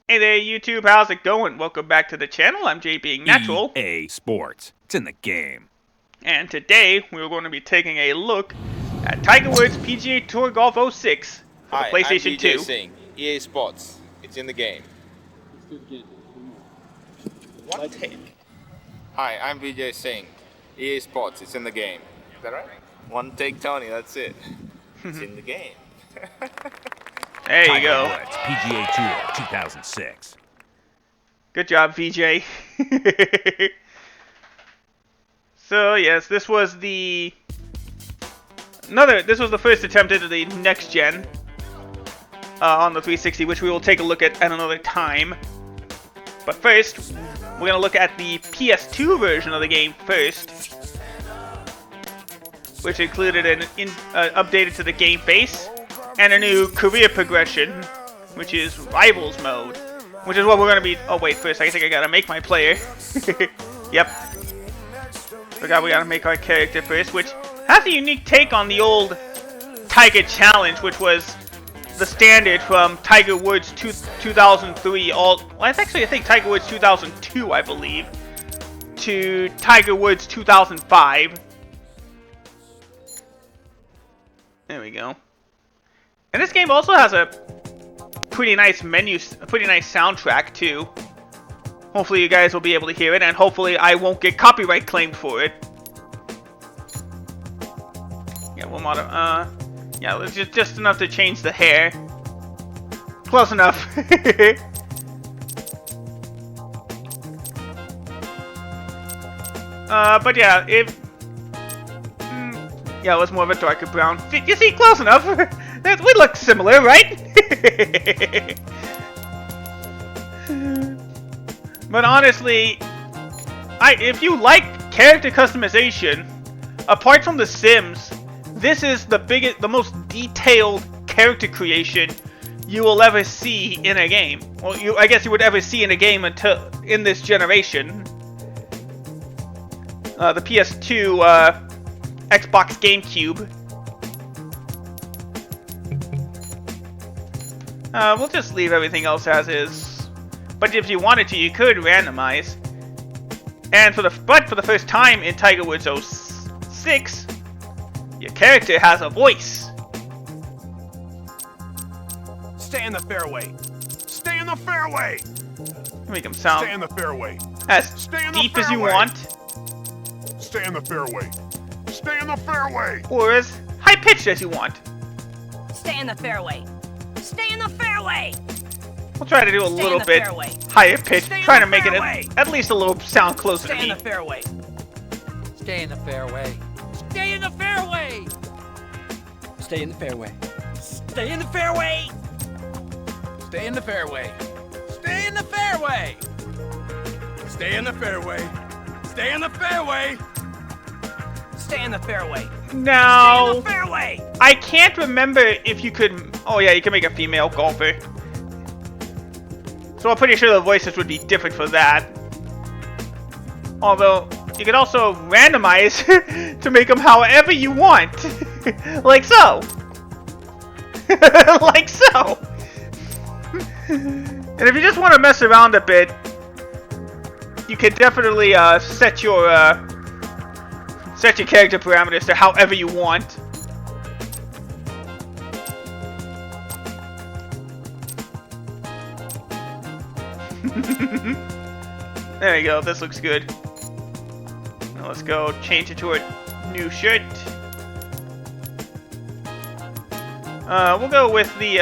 Hey there, YouTube. How's it going? Welcome back to the channel. I'm Jay Being Natural. EA Sports. It's in the game. And today, we're going to be taking a look at Tiger Woods PGA Tour Golf 06 for the PlayStation I'm 2. Singh. EA Sports. It's in the game. One take. Hi, I'm VJ Singh. EA Sports. It's in the game. Is that right? One take, Tony. That's it. It's in the game. There you Tiger go. Woods PGA Tour 2006. Good job, VJ. So yes, this was the first attempt at the next gen on the 360, which we will take a look at another time. But first, we're gonna look at the PS2 version of the game first, which included an updated to the game face and a new career progression, which is Rivals mode, which is what we're going to be... Oh, wait, first, I think I got to make my player. Yep. Forgot we got to make our character first, which has a unique take on the old Tiger Challenge, which was the standard from Tiger Woods 2003, well, it's actually, I think, Tiger Woods 2002, I believe, to Tiger Woods 2005. There we go. And this game also has a pretty nice menu, a pretty nice soundtrack too. Hopefully you guys will be able to hear it, and hopefully I won't get copyright claimed for it. Yeah, we'll yeah, it's just enough to change the hair. Close enough. But yeah, yeah, it was more of a darker brown. You see, close enough. We look similar, right? But honestly, if you like character customization, apart from The Sims, this is the most detailed character creation you will ever see in a game. Well, I guess you would ever see in a game until in this generation. The PS2, Xbox GameCube. We'll just leave everything else as is. But if you wanted to, you could randomize. And for the first time in Tiger Woods 06, your character has a voice. Stay in the fairway. Stay in the fairway. Make him sound Stay in the fairway. as Stay in the deep as you fairway. want, Stay in the fairway. Stay in the fairway. or as high pitched as you want. Stay in the fairway. Stay in the fairway. We'll try to do a Stay in little the bit fairway. higher pitch, Stay in trying the to make it fairway. at least a little sound closer Stay to in me. the fairway. Stay in the fairway. Stay in the fairway. Stay in the fairway. Stay in the fairway. Stay in the fairway. Stay in the fairway. Stay in the fairway. Stay in the fairway. Stay in the fairway. Now, Stay in the fairway. I can't remember if you could... Oh yeah, you can make a female golfer. So I'm pretty sure the voices would be different for that. Although, you could also randomize to make them however you want. Like so. Like so. And if you just want to mess around a bit, you can definitely set your character parameters to however you want. There you go, this looks good. Now let's go change it to a new shirt. We'll go with the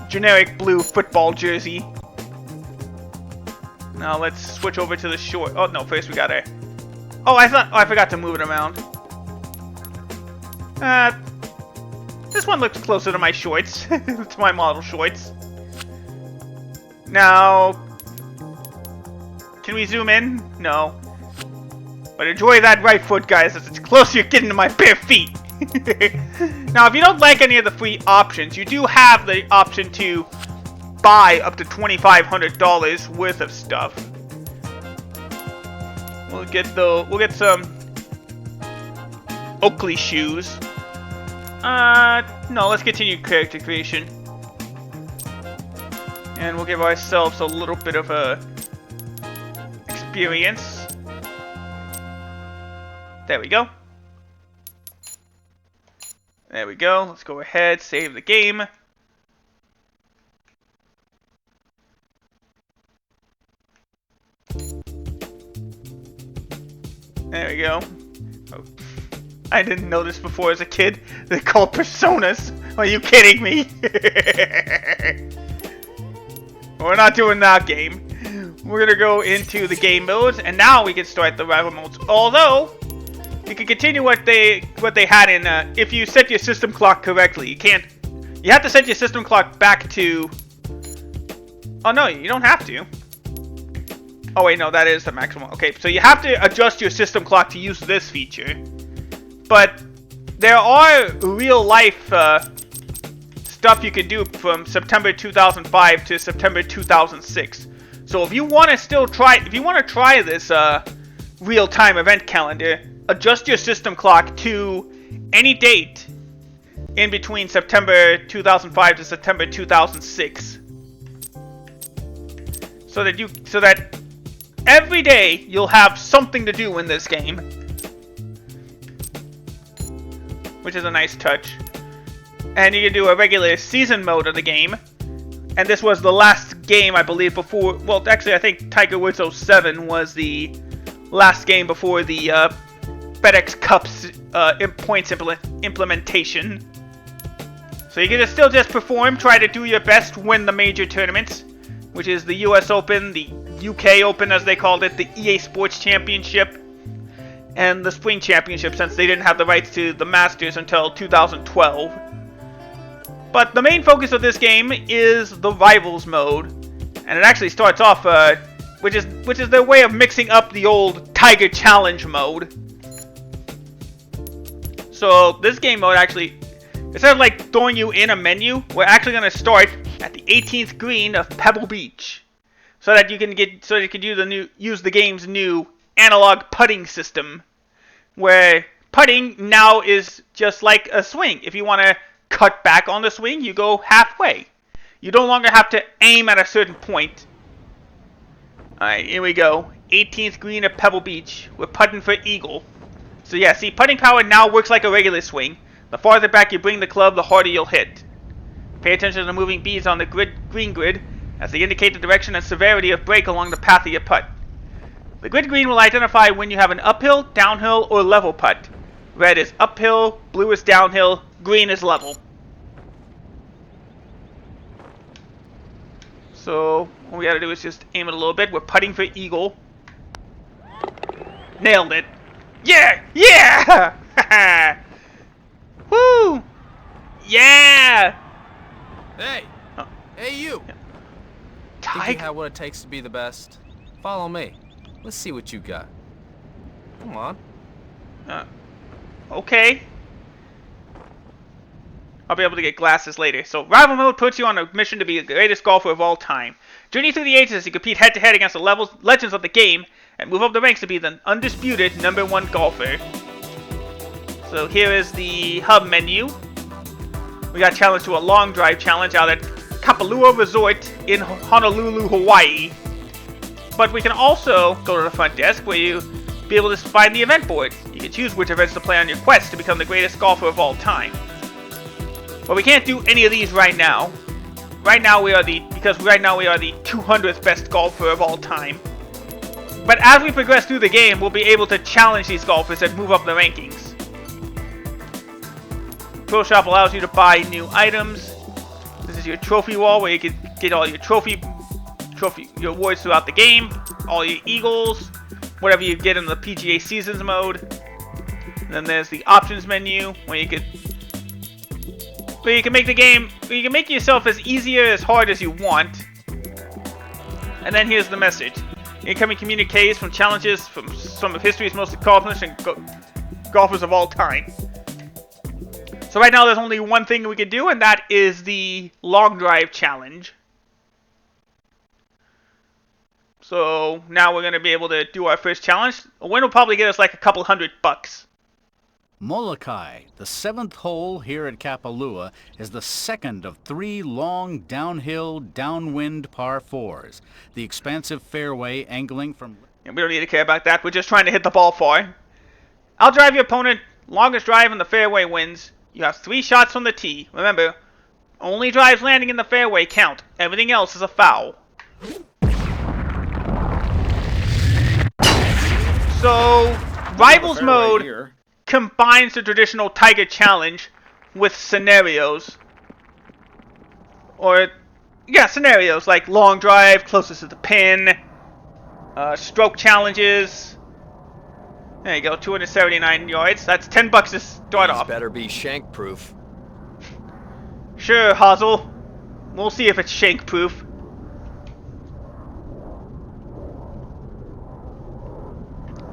generic blue football jersey. Now let's switch over to the short. Oh no, first we gotta... Oh, I forgot to move it around. This one looks closer to my shorts, to my model shorts. Now, can we zoom in? No. But enjoy that right foot, guys, as it's closer you're getting to my bare feet. Now, if you don't like any of the free options, you do have the option to buy up to $2,500 worth of stuff. We'll get some Oakley shoes. No, let's continue character creation. And we'll give ourselves a little bit of a experience. There we go. There we go. Let's go ahead, save the game. There we go. Oh, I didn't know this before as a kid. They're called personas. Are you kidding me? We're not doing that game. We're gonna go into the game modes, and now we can start the rival modes. Although you can continue what they had in. If you set your system clock correctly, you can't. You have to set your system clock back to. Oh no, you don't have to. Oh wait, no, that is the maximum. Okay, so you have to adjust your system clock to use this feature. But there are real life stuff you can do from September 2005 to September 2006. So if you want to still try, if you want to try this real-time event calendar, adjust your system clock to any date in between September 2005 to September 2006. So that every day you'll have something to do in this game, which is a nice touch. And you can do a regular season mode of the game. And this was the last game, I believe, before. Well, actually, I think Tiger Woods 07 was the last game before the FedEx Cup's points implementation. So you can still just perform, try to do your best, win the major tournaments, which is the US Open, the UK Open as they called it, the EA Sports Championship, and the Spring Championship, since they didn't have the rights to the Masters until 2012. But the main focus of this game is the Rivals mode, and it actually starts off, which is their way of mixing up the old Tiger Challenge mode. So this game mode actually, instead of like throwing you in a menu, we're actually going to start at the 18th green of Pebble Beach, so that you can use the game's new analog putting system, where putting now is just like a swing. If you want to cut back on the swing, you go halfway. You no longer have to aim at a certain point. Alright, here we go. 18th green of Pebble Beach. We're putting for eagle. So yeah, see, putting power now works like a regular swing. The farther back you bring the club, the harder you'll hit. Pay attention to the moving beads on the green grid, as they indicate the direction and severity of break along the path of your putt. The grid green will identify when you have an uphill, downhill, or level putt. Red is uphill, blue is downhill, green is level. So what we gotta do is just aim it a little bit. We're putting for eagle. Nailed it. Yeah! Yeah! Woo! Yeah! Hey! Oh. Hey, you! Think you have what it takes to be the best? Follow me. Let's see what you got. Come on. Okay. I'll be able to get glasses later. So, Rival Mode puts you on a mission to be the greatest golfer of all time. Journey through the ages as you compete head-to-head against the legends of the game, and move up the ranks to be the undisputed #1 golfer. So here is the hub menu. We got challenged to a long drive challenge out at Kapalua Resort in Honolulu, Hawaii. But we can also go to the front desk where you be able to find the event board. You can choose which events to play on your quest to become the greatest golfer of all time. But we can't do any of these right now. Right now we are the 200th best golfer of all time. But as we progress through the game, we'll be able to challenge these golfers and move up the rankings. Pro Shop allows you to buy new items. This is your trophy wall where you can get all your your awards throughout the game, all your eagles, whatever you get in the PGA Seasons mode. And then there's the options menu where you can make the game, where you can make yourself as easy or as hard as you want. And then here's the message. Incoming communiques from challenges from some of history's most accomplished golfers of all time. So right now there's only one thing we can do, and that is the long drive challenge. So now we're going to be able to do our first challenge. A win will probably get us like a couple $100. Molokai, the 7th hole here at Kapalua, is the second of 3 long downhill, downwind par 4s. The expansive fairway angling from... And we don't need to care about that. We're just trying to hit the ball far. I'll drive your opponent. Longest drive in the fairway wins. You have 3 shots from the tee. Remember, only drives landing in the fairway count. Everything else is a foul. So, Rivals mode here. combines the traditional Tiger Challenge with scenarios. Or, yeah, scenarios like long drive, closest to the pin, stroke challenges. There you go, 279 yards. That's $10 to start off. Better be shank proof. Sure, Hazel. We'll see if it's shank proof.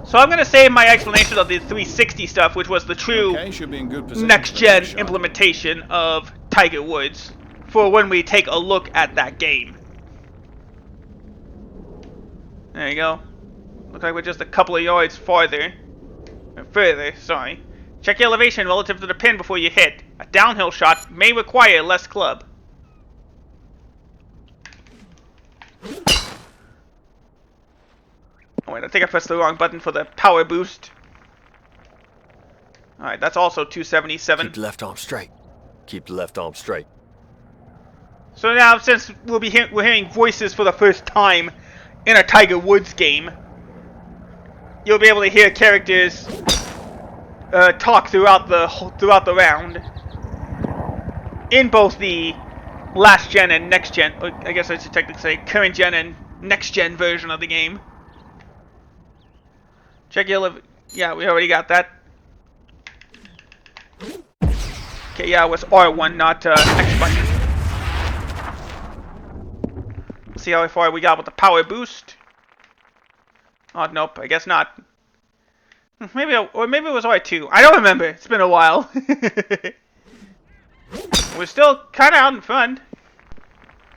So I'm gonna save my explanation of the 360 stuff, which was the true Okay, should be in good position next-gen for that shot. implementation of Tiger Woods, for when we take a look at that game. There you go. Looks like we're just a couple of yards farther. Or further, sorry. Check your elevation relative to the pin before you hit. A downhill shot may require less club. Oh wait, I think I pressed the wrong button for the power boost. Alright, that's also 277. Keep the left arm straight. Keep the left arm straight. So now, since we're hearing voices for the first time in a Tiger Woods game, you'll be able to hear characters talk throughout the round in both the last gen and next gen. Or I guess I should technically say current gen and next gen version of the game. Check your yeah, we already got that. Okay, yeah, it was R1, not X button. See how far we got with the power boost. Oh, nope, I guess not. Maybe it was R2. I don't remember. It's been a while. We're still kind of out in front.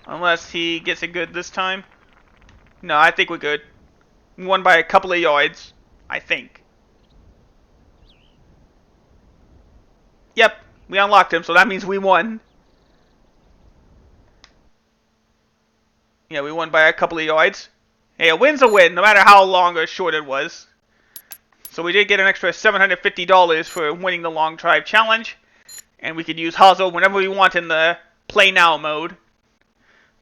Unless he gets it good this time. No, I think we're good. We won by a couple of yards. I think. Yep, we unlocked him, so that means we won. Yeah, we won by a couple of yards. Hey, a win's a win, no matter how long or short it was. So we did get an extra $750 for winning the long drive challenge. And we could use Hazel whenever we want in the play now mode.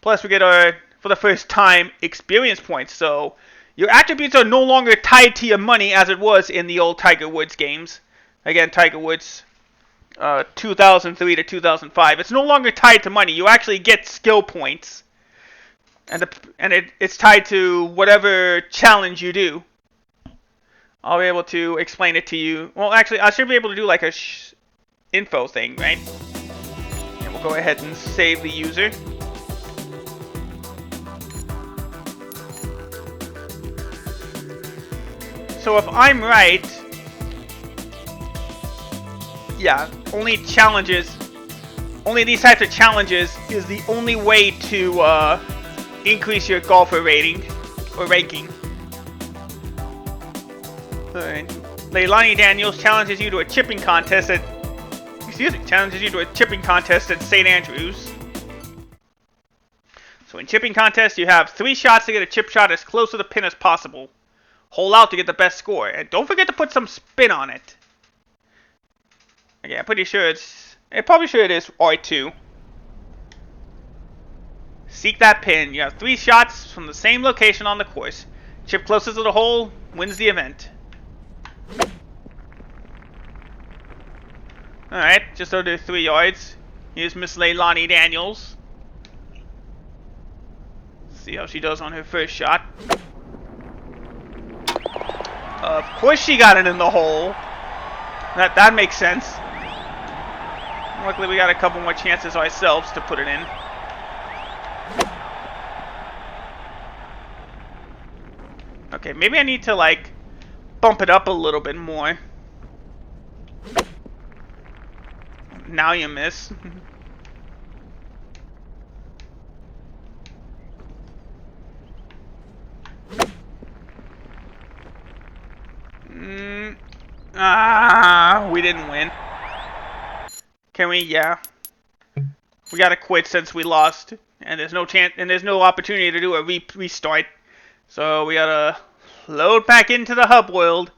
Plus we get our, for the first time, experience points. So your attributes are no longer tied to your money as it was in the old Tiger Woods games. Again, Tiger Woods 2003 to 2005. It's no longer tied to money. You actually get skill points. And it's tied to whatever challenge you do. I'll be able to explain it to you. Well, actually, I should be able to do like a info thing, right? And we'll go ahead and save the user. So if I'm right, yeah, only these types of challenges is the only way to increase your golfer rating or ranking. Alright. Leilani Daniels challenges you to a chipping contest at St. Andrews. So in chipping contest, you have 3 shots to get a chip shot as close to the pin as possible. Hole out to get the best score, and don't forget to put some spin on it. Okay, I'm pretty sure it is R2. Seek that pin. You have 3 shots from the same location on the course. Chip closest to the hole wins the event. Alright, just under 3 yards. Here's Miss Leilani Daniels. See how she does on her first shot. Of course she got it in the hole. That makes sense. Luckily we got a couple more chances ourselves to put it in. Okay, maybe I need to like bump it up a little bit more. Now you miss. No, we didn't win. Can we? Yeah. We gotta quit since we lost, and there's no chance, and there's no opportunity to do a restart. So we gotta load back into the hub world.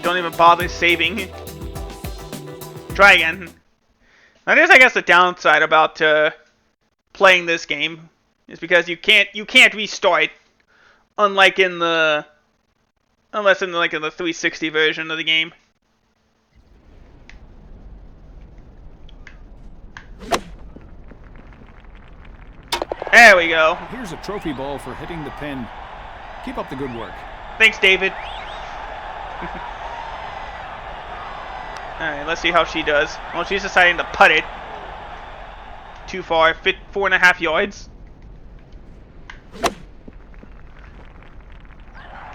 Don't even bother saving. Try again. That is, I guess, the downside about playing this game, is because you can't restart, unlike in the in the 360 version of the game. There we go. Here's a trophy ball for hitting the pin. Keep up the good work. Thanks, David. Alright, let's see how she does. Well, she's deciding to putt it. Too far, 4.5 yards.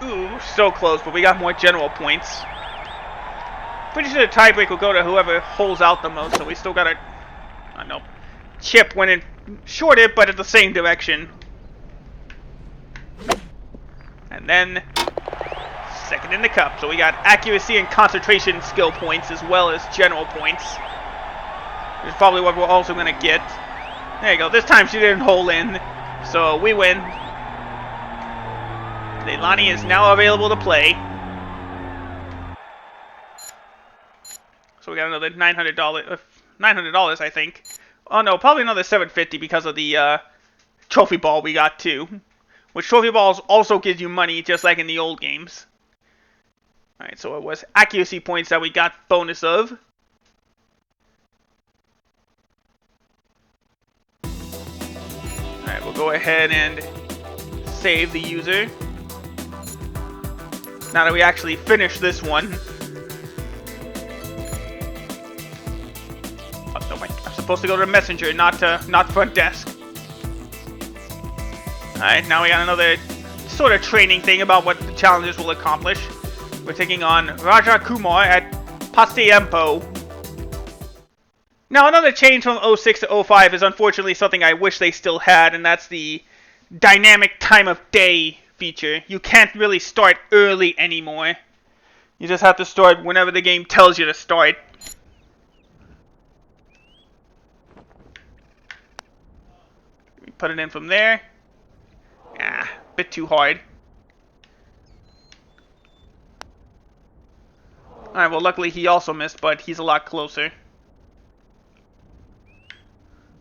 Ooh, so close, but we got more general points. Pretty sure the tiebreak will go to whoever holds out the most, so we still got a... I don't know. Chip went in shorter, but in the same direction. And then... second in the cup, so we got accuracy and concentration skill points as well as general points. Which is probably what we're also going to get. There you go, this time she didn't hole in, so we win. Leilani is now available to play. So we got another $900, I think. Oh no, probably another $750 because of the trophy ball we got too. Which trophy balls also gives you money just like in the old games. Alright, so it was accuracy points that we got bonus of. Alright, we'll go ahead and save the user. Now that we actually finished this one. Oh, no, I'm supposed to go to Messenger, not front desk. Alright, now we got another sort of training thing about what the challenges will accomplish. We're taking on Raja Kumar at Pastiempo. Now, another change from 06 to 05 is unfortunately something I wish they still had, and that's the dynamic time of day feature. You can't really start early anymore. You just have to start whenever the game tells you to start. We put it in from there. Ah, bit too hard. Alright, well luckily he also missed, but he's a lot closer.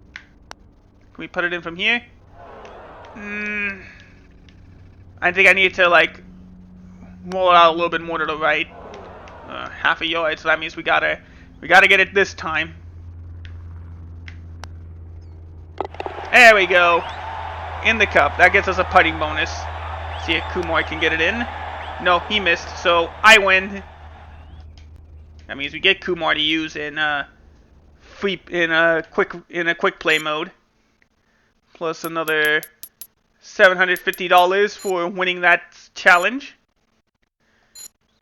Can we put it in from here? I think I need to, like, roll it out a little bit more to the right. Half a yard, so that means we gotta get it this time. There we go. In the cup. That gets us a putting bonus. See if Kumar can get it in. No, he missed, so I win. That means we get Kumar to use in quick play mode. Plus another $750 for winning that challenge.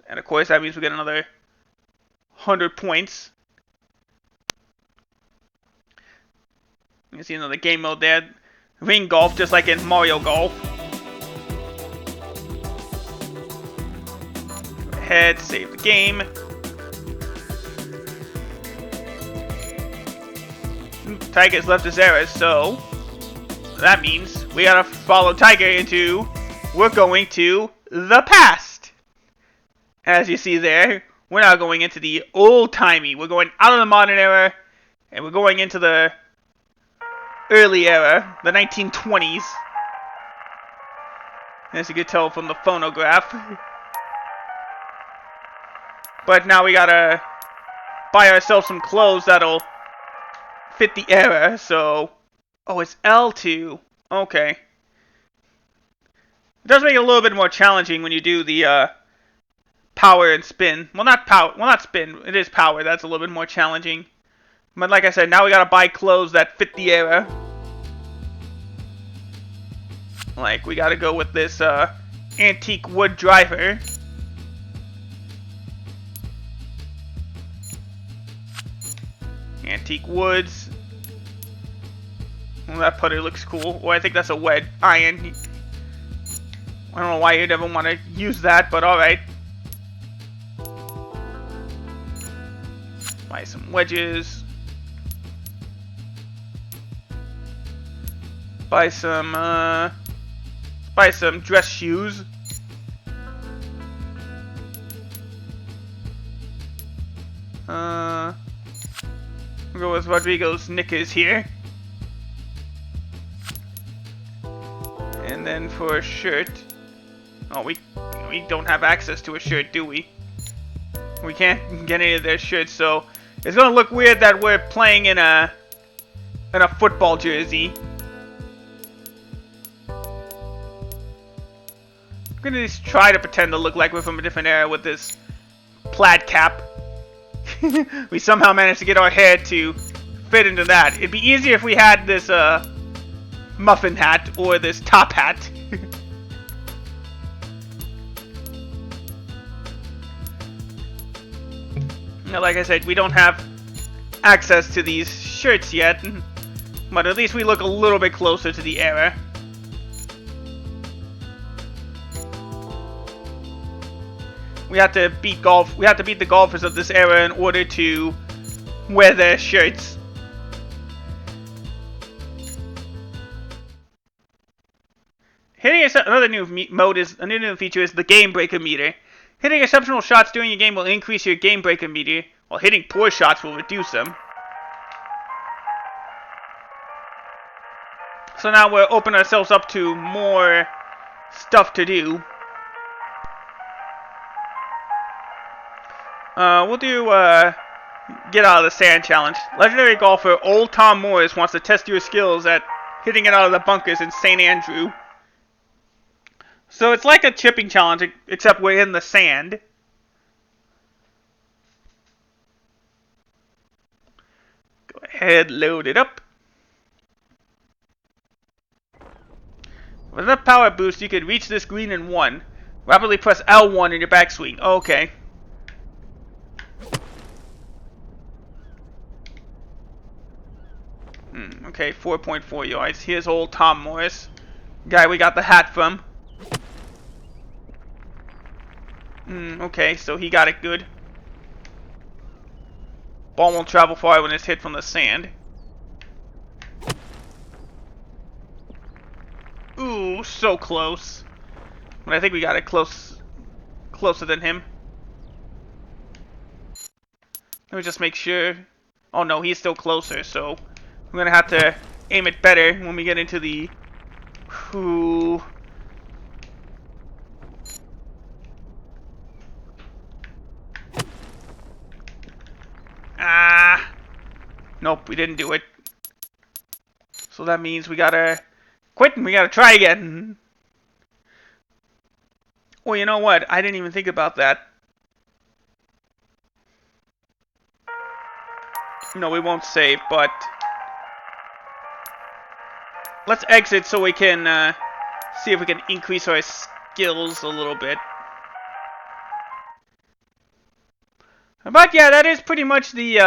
And of course that means we get another 100 points. You can see another game mode there. Ring golf, just like in Mario Golf. Go ahead, save the game. Tiger's left his errors, so that means we gotta follow Tiger into, we're going to the past. As you see there, we're now going into the old-timey. We're going out of the modern era, and we're going into the early era, the 1920s. As you can tell from the phonograph. But now we gotta buy ourselves some clothes that'll fit the era, so... Oh, it's L2. Okay. It does make it a little bit more challenging when you do the power and spin. Well, not power. Well, not spin. It is power. That's a little bit more challenging. But like I said, now we gotta buy clothes that fit the era. Like, we gotta go with this antique wood driver. Antique woods. Well, that putter looks cool. Well, I think that's a wet iron. I don't know why you'd ever want to use that, but alright. Buy some wedges. Buy some dress shoes. We'll go with Rodrigo's knickers here. And then for a shirt, oh, we don't have access to a shirt, do we? We can't get any of their shirts, so it's gonna look weird that we're playing in a football jersey. I'm gonna just try to pretend to look like we're from a different era with this plaid cap. We somehow managed to get our hair to fit into that. It'd be easier if we had this muffin hat or this top hat. Now, like I said, we don't have access to these shirts yet, but at least we look a little bit closer to the era. We have to beat the golfers of this era in order to wear their shirts. Hitting another new mode is a new feature is the Game Breaker meter. Hitting exceptional shots during your game will increase your Game Breaker meter, while hitting poor shots will reduce them. So now we're opening ourselves up to more stuff to do. We'll do, get out of the sand challenge. Legendary golfer Old Tom Morris wants to test your skills at hitting it out of the bunkers in St. Andrew. So it's like a chipping challenge, except we're in the sand. Go ahead, load it up. With enough power boost, you could reach this green in 1. Rapidly press L1 in your backswing. Okay. Okay, 4.4 yards. Here's old Tom Morris. Guy we got the hat from. Okay, so he got it good. Ball won't travel far when it's hit from the sand. Ooh, so close. But I think we got it closer than him. Let me just make sure. Oh no, he's still closer, so we're gonna have to aim it better when we get into the... Ooh. Ah! Nope, we didn't do it. So that means we gotta quit and we gotta try again. Well, you know what? I didn't even think about that. No, we won't save, but... Let's exit so we can see if we can increase our skills a little bit. But yeah, that is pretty much the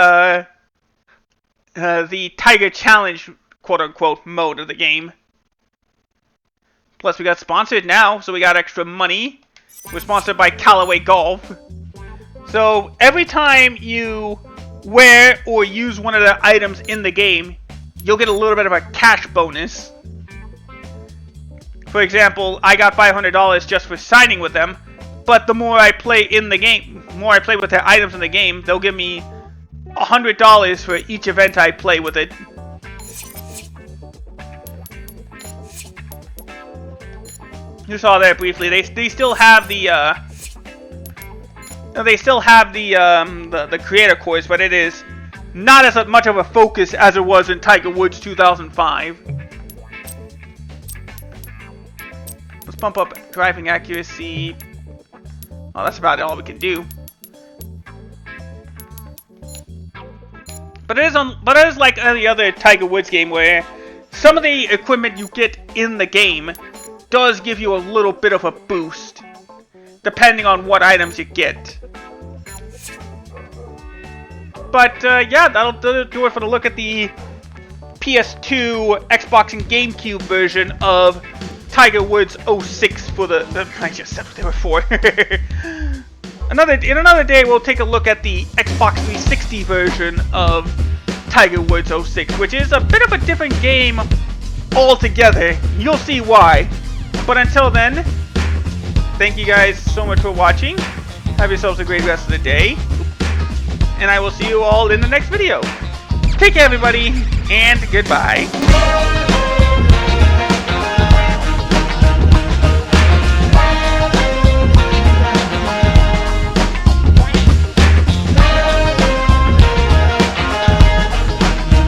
Tiger Challenge, quote-unquote, mode of the game. Plus, we got sponsored now, so we got extra money. We're sponsored by Callaway Golf. So, every time you wear or use one of the items in the game, you'll get a little bit of a cash bonus. For example, I got $500 just for signing with them, but the more I play in the game, the more I play with their items in the game, they'll give me $100 for each event I play with it. You saw that briefly. They still have the the creator course, but it is not as much of a focus as it was in Tiger Woods 2005. Let's bump up driving accuracy. Oh, that's about all we can do. But it is like any other Tiger Woods game where some of the equipment you get in the game does give you a little bit of a boost, depending on what items you get. But yeah, that'll do it for the look at the PS2, Xbox, and GameCube version of Tiger Woods 06 for the I just said there were 4. in another day, we'll take a look at the Xbox 360 version of Tiger Woods 06, which is a bit of a different game altogether. You'll see why. But until then, thank you guys so much for watching. Have yourselves a great rest of the day. And I will see you all in the next video. Take care, everybody, and goodbye.